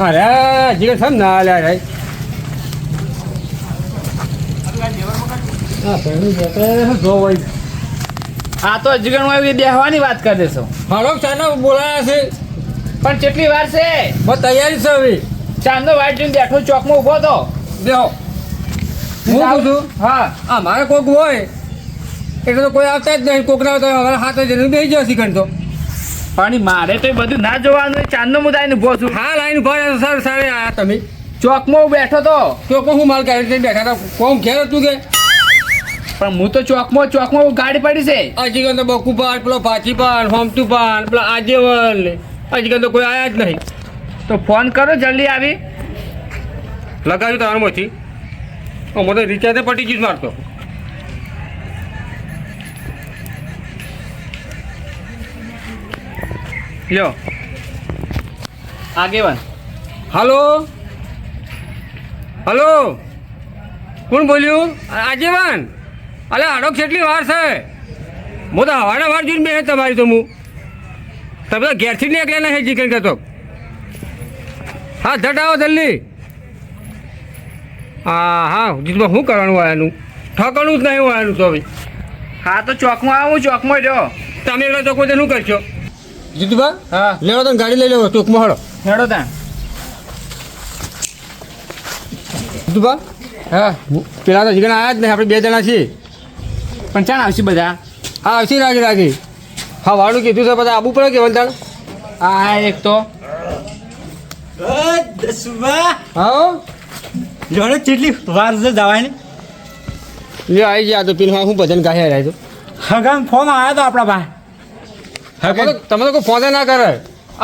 અરે જીગર સમ ના લે રે આ તો જીગણમાં એવી બેહવાની વાત કરી દેશો. હાલો ચાલો બોલાયા છે પણ કેટલી વાર છે? બસ તૈયારી છે હવે ચાંદનો વાઈટ જોઈને બેઠો ચોકમાં ઊભો તો. બેહો હું કહું છું હા આ મારે કોક હોય એટલે તો કોઈ આવતા જ નહીં કોક ના હોય તો અમારા હાથે જઈને બેસી જશે કંઈ તો પણ મારે તો એ બધું ના જોવાનું. ચાંદનો હું આવીને ઊભો છું. હા લાઈન ઉભા રહ્યા સર સારે આયા તમે ચોકમાં હું બેઠો તો. તો હું માલ ગાડી બેઠા હતા કોમ ઘેર હતું કે પણ હું તો ચોકમાં ગાડી પડી છે. હજી કંઈ તો બકુ પાન પેલો ભાજી પાન હોમતું પાન પેલા આજેવન હજી કંઈ તો કોઈ આવ્યા જ નહીં તો ફોન કરો જલ્દી આવી. લગાવ્યું તારમાંથી મને તો રિચાર્જ પટી ગયું મારતો લ્યો આગેવાન. હલો હલો કોણ બોલ્યું આજેવાન અલે આડોક કેટલી વાર છે હું તો હવાના વાર જોઈને બે તમારી તો હું તમે તો ઘેરથી નીકળ્યા નહીં ચિકન કહેતો હા ઝટ આવો જલ્દી હા હા જીતમાં શું કરવાનું વાળાનું ઠકાણું જ નહીં વાળાનું તો હવે હા તો ચોકમાં આવું ચોકમાં રહ્યો. તમે એટલે તો કોઈ શું કરશો જીતુભા હા લેવો તમે ગાડી લઈ લેવો ચોકમાં હળો હેડો ત્યાં. જીતુભા હા પેલા તો ચિકન આવ્યા જ નહીં આપણે બે જણા છીએ પણ ચાણ આવશે બધા. હા આવશે રાગી હા વાળું કીધું છે બધા આવવું પડે કે વંતાણ આ એક તો હા જોડે કેટલી વાર છે જવાની. લે આવી ગયા તો પેલું હું ભજન ગાહી આવ્યા તો હગામ ફોન આવ્યો તો આપણા પાસે. તમે તો કોઈ ફોન ના કરે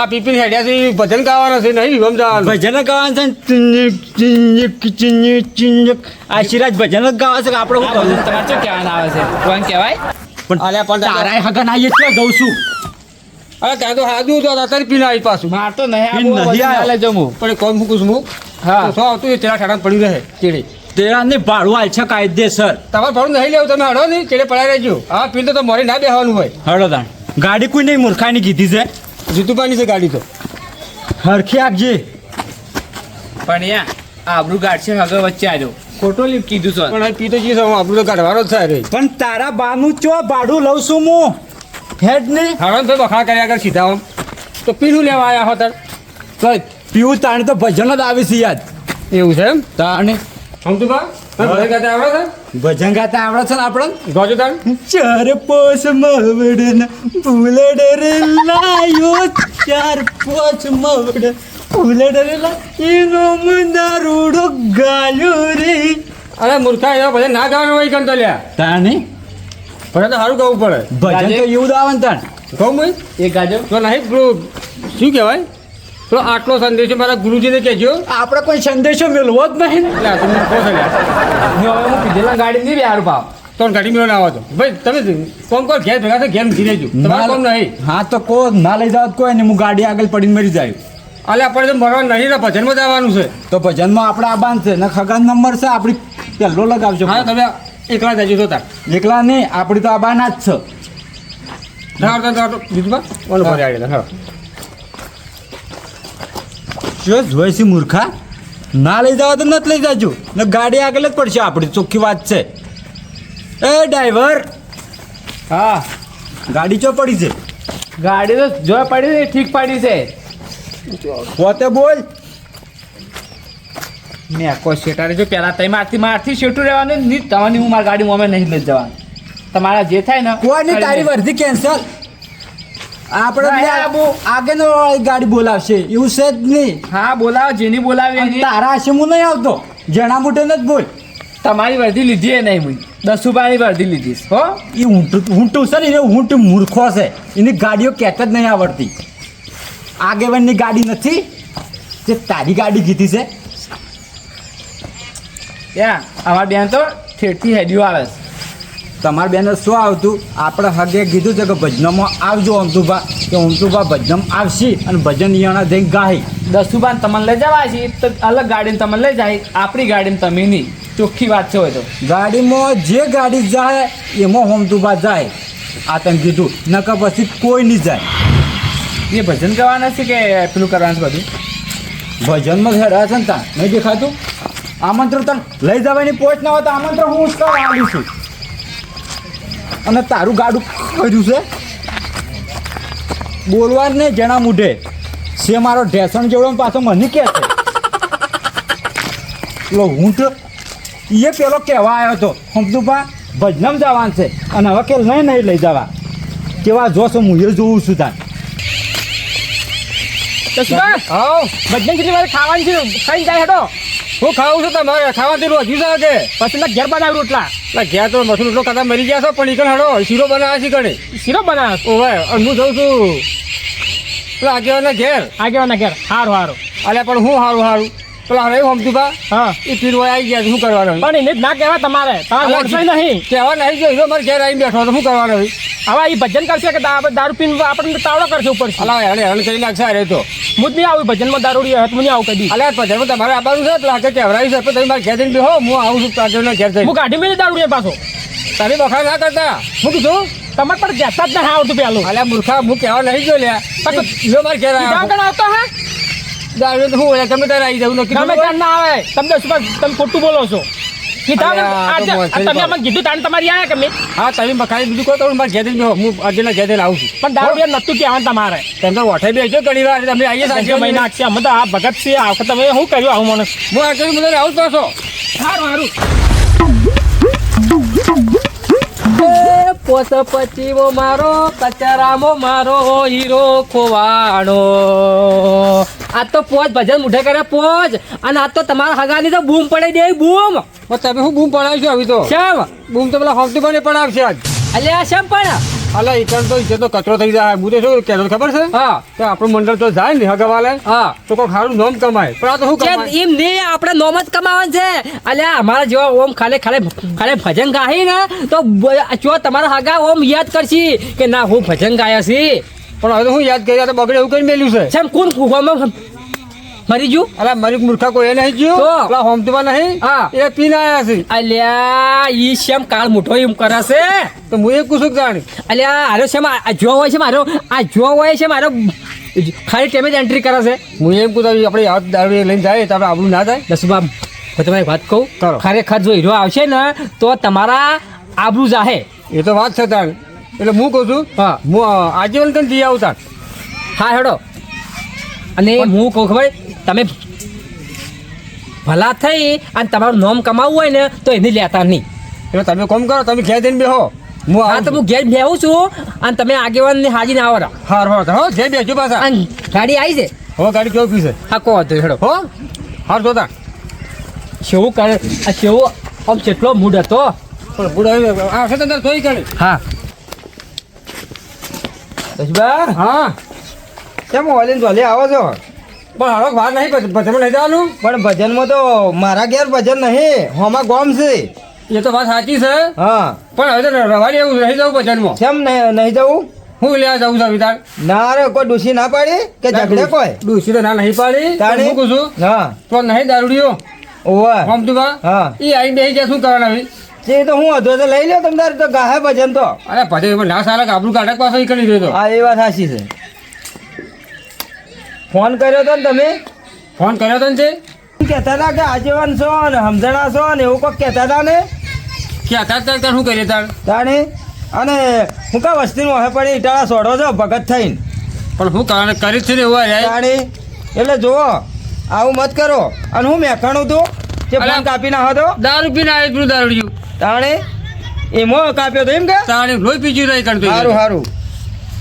આ પીપીન હેડ્યા છે એ ભજન ગાવાના છે નહીં વિવમ જવાનું ભજન ગાવાનું છે. આ સિરાજ ભજન જ ગાવા છે કે આપણે શું કહું તમારે શું કહેવાના આવે છે? કોણ કહેવાય? અલ્યા પણ તારા હગન આવીએ એટલે જઉં છું. અરે ત્યાં તો હાજુ તો અત્યારે પીને આવી પાછું માર તો નહીં ઈ આવું, નહીં વજન ના આવ્યો. લેજો હું. પણ કોણ મૂકું છું હું હા. તો શું આવતું એ તેરા ઠાડા પડ્યું રહે ચેડે તેરાને ભાડું હાલ છે કાયદેસર. તમારે ભાડું નહીં લેવું તમે હડો નહીં ચેડે પડાઈ રહેજો હા પીને તો મોરે ના બેહવાનું હોય હળો તાણ ગાડી કોઈ નહીં મૂર્ખાની કીધી છે. જીતુભાઈની છે ગાડી તો હરખી આપજે. પણ યા આબરૂ ગાઢશે હગર વચ્ચે આવ્યો ખોટું કીધું છે. પણ હવે પીતો જઈએ આપણું તો કાઢવાનો જ થાય રે પણ તારા બાનું ચો ભાડું લઉં છું હું હેડ નહીં. હડો તો બખા કર્યા કર સીધા આમ તો પીનું લેવા આવ્યા હોત પીવું તાણે તો ભજન જ આવે છે યાદ. એવું છે એમ તાણે સમજુભા ભજન ગાતા આવડે ભજન ગાતા આવડે છે ને આપણે. છે ગોજો તાણ ચાર પોસ મવડ ફૂલડ રે લાયો ચાર પોસ મવડ ફૂલડ રે લાયો મુંદારૂડો ગાલ્યો રે. અરે મૂર્ખા એવા ભજન ના ગાવાનું હોય કંતો લ્યા તાણે ભજન તો સારું ગાવું પડે ભજન તો એવું જ આવે ને તાણ. કહું ભાઈ એક ગાજો તો નહીં પેલું શું કહેવાય તો આટલો સંદેશો મારા ગુરુજીને કહેજો આપણે કોઈ સંદેશો મેળવો જ નહીં ને. એટલે તમે કહો છો લ્યા હું પીધેલા ગાડી નહીં બેહારું ભાવ. તો ગાડી મેળો ના આવો તો ભાઈ તમે કોમ કરો ઘેર ભેગા તો ઘેર મૂકી દેજો તમારે કોમ નહીં હા તો કો ના લઈ જાવ કોઈ ને હું ગાડી આગળ પડીને મરી જાય. અલે આપણે તો મરવાનું નહીં ને ભજનમાં જ આવવાનું છે તો ભજનમાં આપણે આબાન છે ને ખગાન નંબર છે આપણી પહેલો લગાવજો. હા તમે એકલા જજો તો તાર એકલા નહીં આપણી તો આબાના જ છે. બીજું ઓલું ફરી આવી હા જો જોઈ છે મૂર્ખા ના લઈ જાવ તો નથી લઈ જાજો ને ગાડી આગળ જ પડશે આપણી ચોખ્ખી વાત છે. એ ડ્રાઈવર હા ગાડી ચો પડી છે ગાડી તો જો પડી છે ઠીક પડી છે. પોતે બોલ. મેં કોઈ શેટારે જો પહેલા તમે મારથી શેઠું રહેવાનું નહીં તમારી હું મારી ગાડી અમે નહીં લઈ જવાનું. તમારા જે થાય ને કોઈ નહીં તારી વર્ધી કેન્સલ. આપણે ના, આબુ. આગળનો ગાડી બોલાવશે એવું છે જ નહીં. હા બોલાવો જેની બોલાવી અને એની. તારા હશે હું નહીં આવતો જણા મોટે નથી બોલ. તમારી વર્ધી લીધી એ નહીં હું 10 રૂપિયાની વર્ધી લીધી છે. હો એ ઊંટું છે ને એ ઊંટ મૂર્ખો છે એની ગાડીઓ કહેતા જ નહીં આવડતી. આગેવાનની ગાડી નથી જે તારી ગાડી કીધી છે. યા અમારી બેન તો ઠેઠથી હેડિયો આવે છે. તમારા બેને શું આવતું આપણે હગે કીધું છે કે ભજનમાં આવજો અમતુભા કે અમતુભા ભજનમાં આવશે અને ભજન યાણા જઈને ગાય 10 રૂપિયા તમને લઈ જવા છે તો અલગ ગાડીને તમે લઈ જાય આપણી ગાડીને તમે નહીં. ચોખ્ખી વાત છે હોય તો ગાડીમાં જે ગાડી જાય એમાં અમતુભા જાય. આ તને કીધું નકર પછી કોઈ નહીં જાય. એ ભજન કરવાના છે કે પેલું કરવાનું છે બધું? ભજનમાં હેડા છે ને તા નહીં દેખાતું આમંત્રણ તને લઈ જવાની પોચ ના હોય તો આમંત્રણ હું ઉચકાવા આવું છું અને તારું ગાડું કર્યું છે બોલવા જ નહીં જણા મૂઢે છે મારો ઢેસણ જેવડો ને પાછો મને કે છે પેલો ઊંટ એ પેલો કહેવા આવ્યો હતો હમદુભા ભજનમ જવાનું છે અને હવે કે નહીં લઈ જવા કેવા જોશો હું એ જોઉં છું તાર હા ભજન કેટલી વાર ખાવાની છે ખાઈ જાય હેડો હું ખાવું છું તમારે ખાવાથી હજુ છે કે પછી ના ઘેર બનાવ્યું રોટલા એટલે ઘેર તો મસૂર રોટલો ખાતા મરી ગયા છો પણ ઈકણ હડો શીરો બનાવ્યા છે કણે શીરો બનાવ ઓવે અને હું જઉં છું પેલા આગેવાના ઘેર આગેવાના ઘેર હારું હારું અલ્યા પણ હું સારું પેલા હવે હમતુભા હા એ પીરવા આવી ગયા છે, શું કરવાનું પણ એને જ ના કહેવાય તમારે તમારે ઓળખાય નહીં કહેવા નહીં જો હીરો મારે ઘેર આવીને બેઠો તો શું કરવાનું હવે હવે એ ભજન કરશે કે દારૂ પીને આપણને તાવડો કરશે ઉપર અલા હેરાન કરી નાખશે અરે તો હું જ નહીં આવું ભજનમાં દારૂડી હોય તો હું નહીં આવું કદી અલ્યા પછી તમારે આવવાનું છે એટલે આગળ કહેવરાયું છે પણ તમે મારે ઘેર જઈને બેહો હું આવું છું આગળના ઘેર જઈને હું કાઢી મેલી દારૂડી પાછો તારી બખા ના કરતા હું કીધું તમારે પણ કહેતા જ નહીં આવતું પેલું અલ્યા મૂર્ખા હું કહેવા નહીં જો લ્યા હીરો મારે ઘેર આવ્યો આગળ આવતો હે દારૂ તો હું ઓલા ગમે ત્યારે આવી જાઉં નક્કી ગમે ત્યાં ના આવે તમને શું તમે ખોટું બોલો છો કીધા અલ્યા, આ તો મોં તમે અમને કીધું તાણ તમારી આયા કે મેં હા તમે બખાઈ બીજું કહો તો મારે ઘેર જઈને બેહો હું આગળના ઘેર જઈને આવું છું પણ દારૂ નતું કહેવાનું તમારે તમને ઓઠે બેસજો ઘણી વાર તમે આવીએ પાંચ સાચી મહિના છે અમે તો આ ભગત છે આ વખત તમે શું કર્યું આવું માણસ હું આગળ મને આવું જ પાછો સારું સારું પોસ પચીવો મારો કચરામો મારો હીરો ખોવાણો આ તો પોચ ભજન મુઠે કરે પોચ અને આ તો તમારા હગાની તો બૂમ પડી દે બૂમ પણ તમે હું બૂમ પડાવશો આવી તો શેમ બૂમ તો પેલા હોમતી પણ પડાવશે આજ અલ્યા શેમ પણ અલા ઈકણ તો ઈજ્જત તો કચરો થઈ જાય હું તો શું કહેતો ખબર છે હા તો આપણું મંડળ તો જાય ને હગાવાલે હા તો કોઈ ખારું નોમ કમાય પણ આ તો શું ચેત કમાય એમ નહીં આપણે નોમ જ કમાવાનું છે અલ્યા અમારા જેવા ઓમ ખાલે ભજન ગાહી ને તો જો તમારા હગા ઓમ યાદ કરશી કે ના હું ભજન ગાયા છી પણ હવે તો હું યાદ કર્યા તો બગડે એવું કરી મેલ્યું છે શેમ કોણ કુવામાં મરી ગયું અલા મારી મૂર્ખા કોઈ નહીં તો? ગયું પેલા હોમતીમાં નહીં હા. એ પીને આવ્યા છે અલ્યા ઈ શેમ કાળ મોટો એમ કરે છે તો હું એક કુસુક જાણ અલ્યા આરો શેમ આ જો હોય છે મારો આ જો હોય છે મારો ખાલી ટાઈમે જ એન્ટ્રી કરે છે હું એમ કહું આપણે યાદ દારૂ લઈને જાય તો આપણે આપણું ના થાય દસુબા હું તમારી વાત કહું કરો. ખરેખર જો હીરો આવશે ને તો તમારા આબરૂ જાહે એ તો વાત છે તાણ એટલે હું કહું છું હા. હું આજીવન કઈ જઈ આવું તાણ હા હેડો અને હું કહું ખબર તમે ભલા થઈ અને તમારું નામ કમાવવું હોય ને તો એને લેતા નહીં એટલે તમે કોમ કરો તમે ઘેર જઈને બેહો હું હા તો હું ઘેર બેહું છું અને તમે આગેવાનને હાજીને આવો રહો. હાર હો ઘેર બેસજો પાછા અને ગાડી આવી છે હવે ગાડી કેવું પીશે હા કહો તો હેડો હો હાર જોતા શેવું કરે આ શેવું આમ કેટલો મૂડ હતો પણ બુડા આ વખતે તાર થોઈ કરે હા દસબા હા કેમ ઓલીને ભલે આવો છો પણ હારો વાર નહીં ભજનમાં લઈ જવાનું પણ ભજનમાં તો મારા ઘેર ભજન નહીં હોમાં ગોમ છે એ તો વાત સાચી છે હા પણ હવે તો રવાડી એવું રહી જવું ભજનમાં કેમ નહીં જવું હું લેવા જવું છું વિતાર ના રે કોઈ ડૂસી ના પાડી કે ઝઘડે કોઈ ડૂસી તો ના નહીં પાડી તાણી? હું કહું છું હા તો નહીં દારૂડીઓ ઓવે હોમતુભા હા એ આવી બેસી જાય શું કરવાના હવે તે તો હું હતો તો લઈ લ્યો તમે તારે તો ગાહે ભજન તો અરે ભજન ના સારા આપણું કાઢક પાછો એ કરી દેતો હા એ વાત સાચી છે ફોન કર્યો તો ને તમે ફોન કર્યો તો ને તે કહેતા હતા કે આજેવાન છો ને સમજણા છો ને એવું કોઈક કહેતા હતા ને કે અત્યારે તાર શું કરીએ તાર તાણે અને હું કા વસ્તીનું હવે પણ ઈટાળા સોડો છો ભગત થઈને પણ હું કરવાનું કરી જ છે ને એવું યાર તાણી એટલે જુઓ આવું મત કરો અને હું મેખાણું તું કે ફોન અલા. કાપી નાખો તો દારૂ પીને આવે પેલું દારૂડિયું તાણે એમાં કાપ્યો તો એમ કે તારે લોહી પીજ્યું રહી કરતો સારું સારું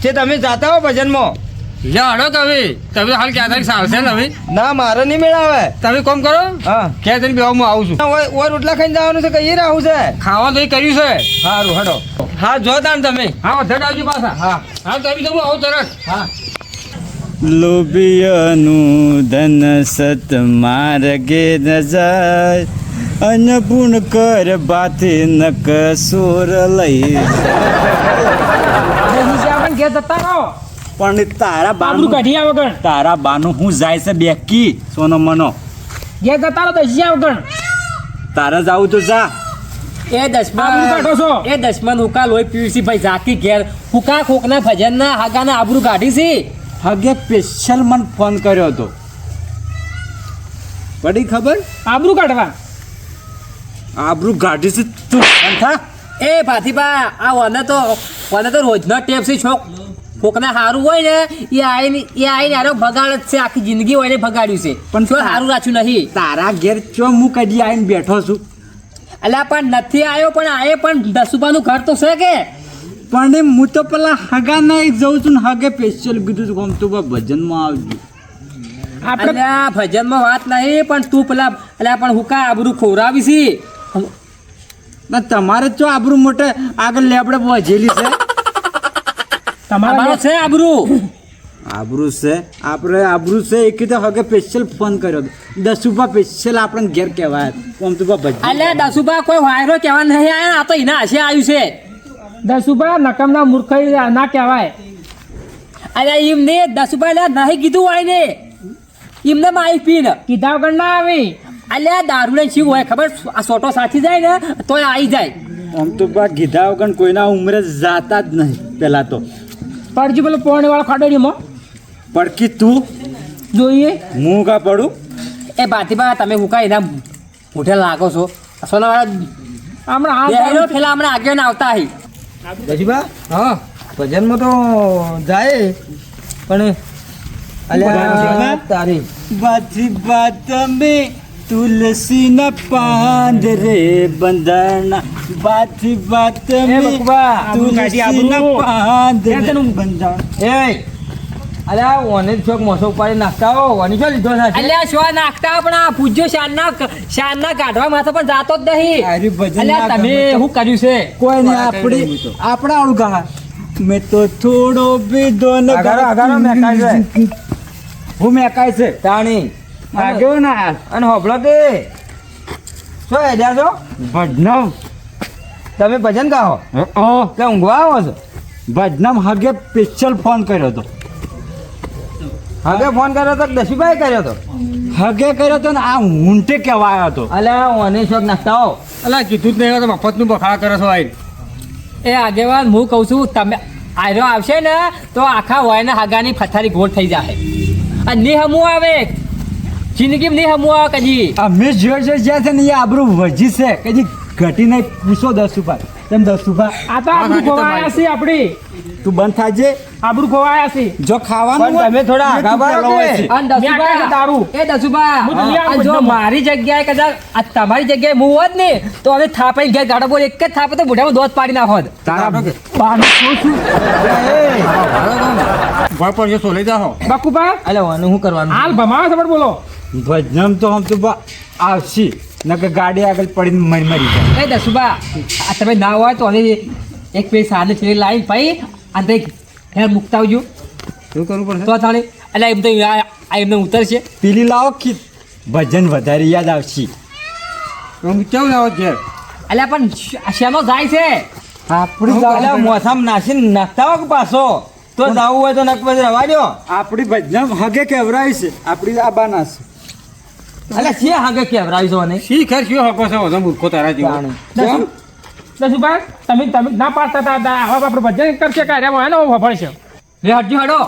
તે તમે જાતા હો ભજનમાં જા હડો કે હવે તમે તો હાલ ક્યાં તારીખ ચાલશે ને હવે ના મારે નહીં મેળાવે તમે કોમ કરો હા ક્યાં જઈને બેહો હું આવું છું ઓય રોટલા ખાઈને જવાનું છે કઈ રાહું છે ખાવા તો એ કર્યું છે સારું હડો હા જો તાણ તમે હા વધારે આવજો પાછા હા હા તો આવી જવું આવું તરત હા લોભિયાનું ધન સત માર્ગે ન જાય અન્નપૂર્ણ કર બાથે નક સોર લઈ ઘેર જતા રહો પણ તારા આબરૂ બાનું કાઢી આવો ગણ તારા બાનું હું જાય છે બેકી સોનો મનો ઘેર જતા રહો દસી આવો ગણ તારે જાવું તો જા એ આબરૂ કાઢો છો એ દસમન હુકા લોહી પીવી છે ભાઈ જાકી ઘેર હુકા કોકના ભજનના હાગાના આબરૂ કાઢી છે હગે સ્પેશિયલ મને ફોન કર્યો હતો પડી ખબર આબરૂ કાઢવા આબરૂ ગાડી છે તું અંથા એ ભાતીબા આ વને તો રોજનો ટેપ છે કોકને સારું હોય ને એ આઈને આરો ભગાડ જ છે આખી જિંદગી હોય ને ભગાડ્યું છે પણ શું સારું રાખ્યું નહીં તારા ઘેર ચો હું કદી આવીને બેઠો છું અલ્યા પણ નથી આવ્યો પણ આએ પણ દસુબાનું ઘર તો છે કે પણ હું તો પેલા હગા નહીં જઉં છું ને હગે સ્પેશિયલ કીધું છું ગમતું ભજનમાં આવજો અલ્યા ભજનમાં વાત નહીં પણ તું પેલા અલ્યા પણ હું કાંઈ આબરૂ ખોરાવી છી ના તમારે ચો આબરૂ મોટે આગળ લેબડે વજેલી છે તમારો છે આબરૂ આબરૂ છે આપણે આબરૂ છે એક તો હગે સ્પેશિયલ ફોન કર્યો હતો 10 રૂપિયા સ્પેશિયલ આપણને ઘેર કહેવાય ગમતું ભજન અલ્યા દસુબા કોઈ વાયરો કહેવા નહીં આવ્યા આ તો એના હશે આવ્યું છે દસુબા નકમના મૂર્ખાઈ ના કહેવાય. અલ્યા એમને દસુબા અલ્યા નહીં કીધું હોય ને એમને માઈ પીને કીધા વગર ના આવી. અલ્યા દારૂ ને શું હોય ખબર આ સોટો સાચી જાય ને તોય આવી જાય આમ તો બા કીધા વગર કોઈના ઉંમરે જાતા જ નહીં પેલા તો પડજો પેલો પોણી વાળો ખાડોડીમાં પડકી તું જોઈએ. હું કા પડું એ બાતીબા તમે હું કાંઈ એના મોઢે લાગો છો સોનાવાળા હમણાં બેહેલો હાથ પેલા હમણાં આગળ આવતા હી દશીબા હા ભજનમાં તો જાય પણ અલ્યા તારી બાથી બાત में तुलसी न पान रे बंधना बाती बात में तुलसी न पान रे बंधना એ અલ્યા ઓને ચોક મોસો ઉપાડી નાખતા હો ઓની જો લીધો છે અલ્યા શો નાખતા પણ આ પૂજ્યો શાનના કાઢવા માથે પણ જાતો જ નહીં અરે ભજન અલ્યા ના તમે ગમે તો શું કર્યું છે કોઈ નહીં આપણા આળું ગા મેં તો થોડો બી દોન અગારો મેકાય છે. હું મેકાય છે તાણી આગળ ના અને હોબળો કે શું હેડ્યા છો ભજનમ તમે ભજન ગાઓ કે ઊંઘવા આવો છો ભજનમ હગે સ્પેશિયલ ફોન કર્યો હતો હવે ફોન કર્યો તો દશીભાઈ કર્યો તો હગે કર્યો હતો ને આ ઊંટે કહેવાયો હતો અલ્યા ઓને શોખ નાખતા હો અલા કીધું જ નહીં તો મફતનું બખાડા કરો છો આઈ એ આગેવાન હું કહું છું તમે આર્યો આવશે ને તો આખા વયને હાગાની ફથારી ગોળ થઈ જાય અને ની હમું આવે જિંદગીમાં ની હમું આવે કદી અમે જે જ્યાં છે ને એ આબરૂ વજી છે કદી ઘટી નહીં પૂછો 10 રૂપિયા તેમ 10 રૂપિયા આ તો આબરૂ ખોવાયા છે આપણી. તું બંધ થાજે આબરૂ ખોવાયા છે. જો ખાવાનું પણ હોય, તમે થોડા એ તું આગા બાળો પહેલો હોય કે? છે. અને મેં આટલા દસુબા દારૂ. એ દસુબા હું તો લઈ આવું આ જો બધામાં. મારી જગ્યાએ કદાચ આ તમારી જગ્યાએ હું હોત ને તો હવે થાપાઈ ઘેર ગાડો બોલ એક જ થાપે તો મોઢામાં દોત પાડી નાખોત તારા બાનું શું છું? ભય પડશે તો લઈ જાઓ બાકુબા અલ્યા ઓને શું કરવાનું હાલ ભમાવા છે પણ બોલો. ભજનમ તો આમ તો બા આવશી નકર ગાડી આગળ પડીને મરી જાય એ દસુબા આ તમે ના હોય તો હવે એક પેજ સાને છેલ્લે લાઈન પાઈ અને તે ઘેર મૂકતા આવજો શું કરવું પડશે તો થાણે એટલે એમ તો આ એમને ઉતરશે પેલી લાવો કે ભજન વધારે યાદ આવશી હું કેવું લાવો ઘેર અલ્યા પણ શ્યામો જાય છે આપણી અલ્યા મોસામાં નાસીને નાખતા હો કે પાછો તો જાવું હોય તો નક પછી રવા દો આપણી ભજનમ હગે કેવરાય છે આપણી આ બાના છે અલ્યા છે હાગે કેવરાવી છો ને શી ખર શું હકો છે વધુ મૂર્ખો તારા જેવો દસુબા તમે ના પાડતા હતા હવે આપણે ભજન કરશે કાર્યમાં એનો વફળ છે. રે હટજો હડો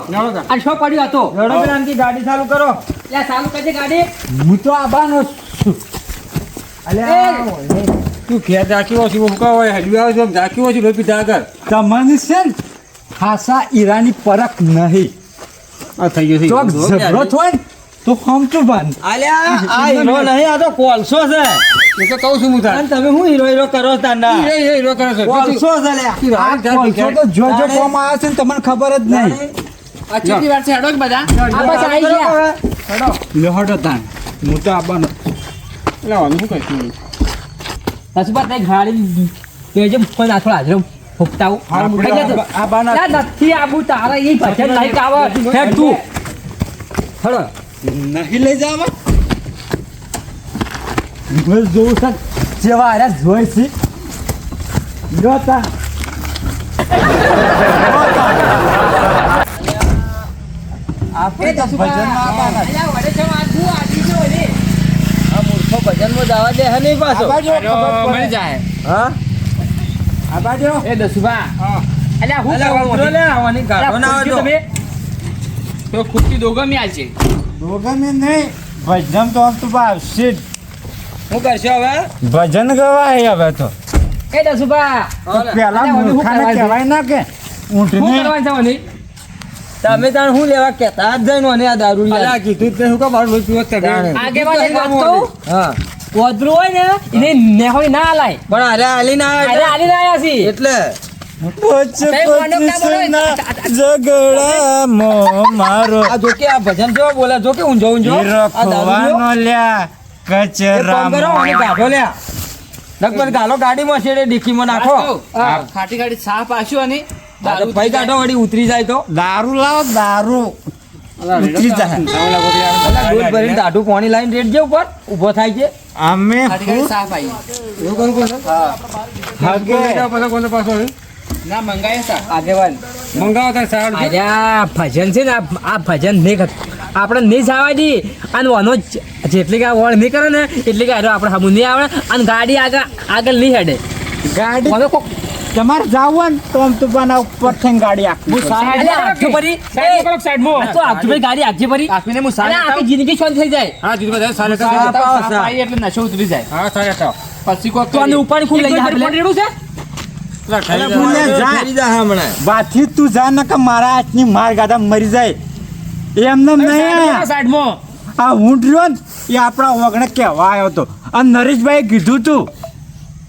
આ શો પડ્યો હતો રડો પેલાની ગાડી ચાલુ કરો લે ચાલુ કરજે ગાડી હું તો આ બાનો છું અલ્યા તું ઘેર જાક્યો છું મૂકા હોય હડવી આવે છે જાક્યો છું લોહી પીધા આગળ તમને છે ને ખાસા ઈરાની પરખ નહીં આ થઈ ગયો ચોક ઝઘડો થાય ને તો હમતું બાન અલ્યા આ હીરો નહીં આ તો કોલસો છે એ તો કહું છું હું તાર અને તમે શું હીરો કરો તાંડા હીરો કરે છે કોલસો છે લ્યા આ કોલસો તો જો જો કોમ આવે છે ને તમને ખબર જ નહીં આ ચીટી વાર છે હડો કે બધા આ બસ આવી ગયા લહડો તાન હું તો આ બાનો લાવવાનું શું કહીશું દસુબા તે ગાડી પેજે કોઈ નાખો હાજર ફૂકતાવું આ બાના નથી આબુ તારા એ ભજન નહીં આવે હેડ તું હડો નહીં લઈ જાવ બસ જોઉં છે જેવા આર્યા જોઈ છે જોતા આપણે તો ભજનમાં આ બાના અલ્યા વડે છે આજુ આજી જો ને આ મૂર્ખો ભજનમાં જવા દે હે નહીં પાછો મળી જાય હા આ બાજુ એ દસુબા અલ્યા હું અલ્યા કરવાનું ઉતરો લે આવવાની ગાડો ના આવજો તો ખુટ્ટી દોગા મે આલશે દોગા મેં નહીં ભજન તો આમ તો આવશે જ. શું કરશો હવે? ભજન ગવાય હવે તો એ દસુભા પેલા અલ્યા, ઓલું મૂર્ખાને શું કહેવાય ના કે શું ઊંટને કરવાનું છે ઓલી? તમે તાણ શું લેવા કહેતા જ જઈને અને આ દારૂ અલ્યા કીધું જ નહીં, હું કામ મારું ભાઈ પીવો જ તમે? આગેવાન એક વાત કહું? હા કોદરું હોય ને એને નેહોળી ના હલાય. પણ અરે આલી ના અરે આલી ના આયા છીએ. એટલે ઝઘડામાં મારો આ જો કે આ ભજન જેવો બોલે જો કે ઊંઝો ઊંઝો આ દારૂ લ્યો. રખવાનો લ્યા એક કામ કરો અને કચરા ગાઢો લ્યા લગભગ ગાલો ગાડીમાં છેડે ડીકીમાં નાખો ખાટી ખાટી સાહ પાછું અને દારૂ ભાઈ ગાઢો વળી ઉતરી જાય તો દારૂ લાવો દારૂ ઉતરી જાય. અલા દૂધ ભરીને દાઢું પાણી લાવીને રેડ જે ઉપર ઊભો થાય છે અમે એવું કરવું પડશે? હગે પાછો કોનો પાછો હવે? ના મંગાય સા આગેવાન મંગાવો તારે સારું છે. અરે આ ભજન છે ને આ ભજન નહીં આપણે નહીં જવા દી અને વાનો જેટલી કે વળ નહીં કરે ને એટલી કે આપણે હમું નહીં આવે અને ગાડી આગળ નહીં હેડે ગાડી હવે કોક તમારે જાવ ને તો આમ તો બના ઉપર થઈને ગાડી આખું અલ્યા, આગજો પરી. સાઈડમાં કરો, સાઈડમાં. આ તો આગજો પરી, ગાડી આગજી પરી. આપીને હું અલ્યા, આખી જિંદગી શાંત થઈ જાય. હા જીતુ બધા સારા સારા કરજો. પાવ સા. એટલે નશો ઉતરી જાય હા સારા થાવ. પછી કોક તો આને ઉપાડી ખૂબ લઈ જાય એક આપણે. રેડું છે અલા, ખાઈ લે. ભૂલે જા. ફેરી જા હમણાં બાથી તું જા ને કે મારા હાથની માર ગાધા મરી જાય એમને નહીં સાઈડમાં આ ઊંટ રહ્યો ને એ આપણા વગણે કહેવા આવ્યો હતો અને નરેશભાઈએ કીધું તું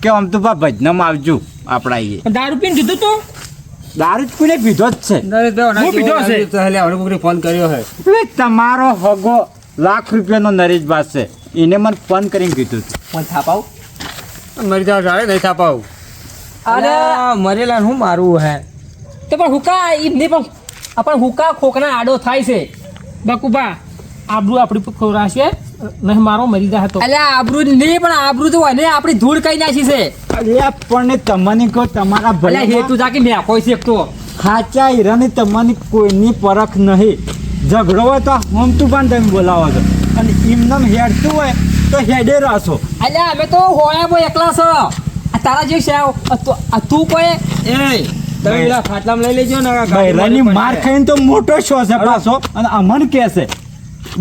કે આમ તો ભજનમાં આવજો આપણા એ દારૂ પીને કીધું તું દારૂ જ કોઈને પીધો જ છે નરેશ ભાઈ, હું પીધો હશે. તો હેલે આવડે કોકને ફોન કર્યો હે. એટલે તમારો હગો ₹1,00,000 નરેશભાઈ છે એને મને ફોન કરીને કીધું હતું. ફોન થાપાવ. મરી જાવ જાડે નહીં થાપાવું. અરે અરે મરેલા હું મારું હે તો પણ હુકા ઈ નહીં પણ આપણ હુકા ખોકના આડો થાય છે. બકુબા આબરૂ આપણી પર ખવડાવશે નહીં મારો મરી જાય તો અલ્યા આબરૂ નહીં પણ આબરૂ તો એને આપણી ધૂળ કઈ નાખી છે. અરે પણ તમને કહો તમારા અલ્યા ભલે હેતુ જાકી મેં કોઈ શેકતો. સાચા હીરાની તમને કોઈની પરખ નહીં ઝઘડો હોય તો હમતું પણ તમે બોલાવો છો અને એમનેમ હેડતું હોય તો હેડે રહેશો. અલ્યા અમે તો હોયા બોય એકલા છો. આ તારા જે છે આ તું કોઈ એ તમે પેલા ખાટલામાં લઈ લેજો ને આ બૈરાની માર ખાઈને તો મોટો શો છે પાછો અને અમન કે છે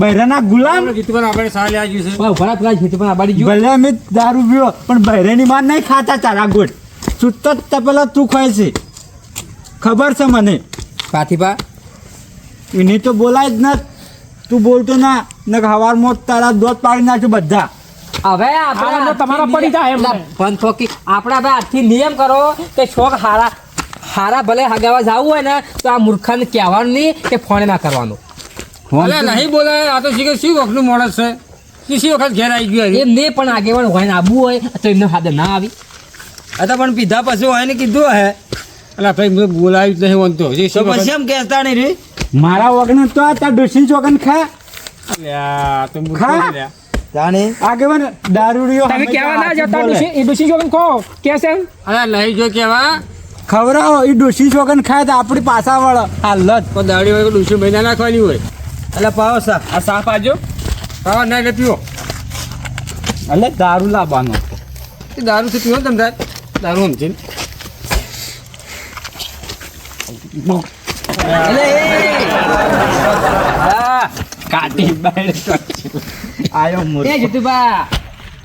બૈરાના ગુલામ જીતુભાઈ આપણે સારા લેવા ગયું છે. ભરા પેલા ખેતી પણ આબાડી જો. ભલે અમે દારૂ પીવો પણ બૈરાની માર નહીં ખાતા તારા ગોટ સુતો જ તપેલા તું ખાય છે ખબર છે મને પાથીપા એની તો બોલાય જ ના તું બોલતો ના ને હવારમાં તારા દોત પાડી નાખ્યો બધા હવે આવા તો તમારા પડી જાય એમ. બંધ થોકી આપણા ભાઈ આજથી નિયમ કરો કે છોક હારા ભલે હગાવા જવું હોય ને તો આ મૂર્ખાને કહેવાનું નહીં કે ફોન ના કરવાનું. અલ્યા નહીં બોલાય. આ તો શીખે શી વખતનું માણસ છે. શી વખત ઘેર આવી ગયું હજી. એમ નહીં પણ આગેવાન હોય ને આબુ હોય તો એમને હાથે ના આવી. આ તો પણ પીધા પછી હોય ને કીધું હે અલા ભાઈ મેં બોલાવ્યું જ નહીં વાંધો. જે તો શી વખત- પછી એમ કહેતા નહીં રે મારા વગર તો આ તાર ડોસી ચોકન ખા અલ્યા, તો મૂર્ખ ખા. અલ્યા. જાણે આગેવાન દારૂડિયો તમે હંમેશા કહેવા ના હાચું જતા બોલે. એ ડોસી જોઈને કહો કે છે અલ્યા નહીં જો કેવા ખવડાવો એ ડોસી ચોકન ખાય તો આપણી પાછા વળ હાલત તો દાડી હોય તો 200 મહિના નાખવાની હોય. એટલે પાવો સા આ સાપ આજો હા ના એટલે પીવો. એટલે દારૂ લાવવાનો એ દારૂ થી પીવો ને તમે તાર. દારૂ સમજીને. કાઢી બાય આયો મૂર્ખ. એ જીતુભા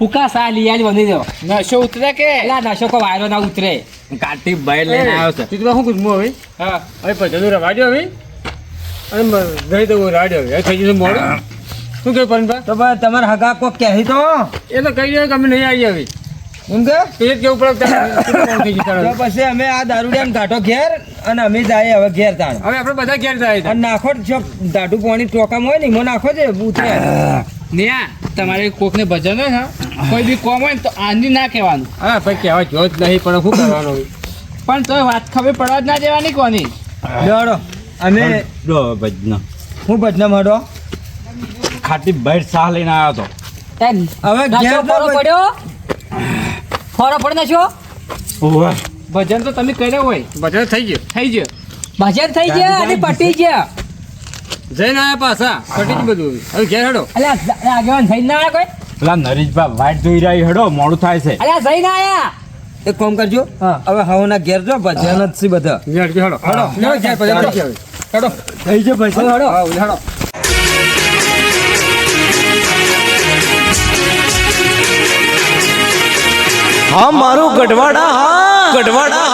હુકા સા લઈ આલી બની દો. નશો ઉતરે કે એલા નશો કો વાયરો ના ઉતરે. કાઢી બાય લઈને આવ્યો છે જીતુભાઈ શું કીધું હવે? હા હવે ભજનો રવાડ્યો હવે અને ગઈ તો રાડ્યો હવે થઈ જશે મોડું. શું કહે પનભાઈ? તો ભાઈ તમારે હગા કોક કહે તો એ તો કહી દે કે અમે નહીં આવી હવે. એમ કે એ જ કેવું પડે કે તમે થઈ જતા તો રહો. પછી અમે આ દારૂડિયાને કાઢો ઘેર અને અમે જાય હવે ઘેર તાણ હવે આપણે બધા ઘેર જાય અને નાખો જો દાઢું પાણી ટોકામાં હોય ને એમાં નાખો છે ઉતરે ન્યા તમારે કોકને ભજન હોય ને કોઈ બી કોમ હોય ને તો આંધી ના કહેવાનું હા ભાઈ કહેવા જો જ નહીં પણ શું કરવાનું હવે? પણ તો વાત ખબર પડવા જ ના દેવાની કોની લેવાડો અમે ડો ભજનો હું બદનામ હડો ખાટી બાય સાહ લઈને આવ્યો હતો એમ હવે નશો ઘેર ફોરો પડ્યો ફોરો પડે નશો ઓવે ભજન તો તમે કર્યો હોય ભજન થઈ ગયું. થઈ ગયો ભજન થઈ ગયા અને પટી ગયા. જઈને આવ્યા પાછા પટી ગયું બધું. હવે ઘેર હેડો. અલ્યા આગેવાન જઈને ના આયા કોઈ? પેલા નરેશભાઈ વાઈટ જોઈ રહ્યા હેડો મોડું થાય છે અલ્યા જઈને આયા. એક કામ કરજો હા. હવે હવના ઘેર જો ભજન જ છે બધા ઘેર હેડો. હેડો. હેડો ઘેર ભજન થઈ ગયું હવે. હેડો. થઈ છે પછી હા, હેડો. હા મારું ગઢવાડા હા ગઢવાડા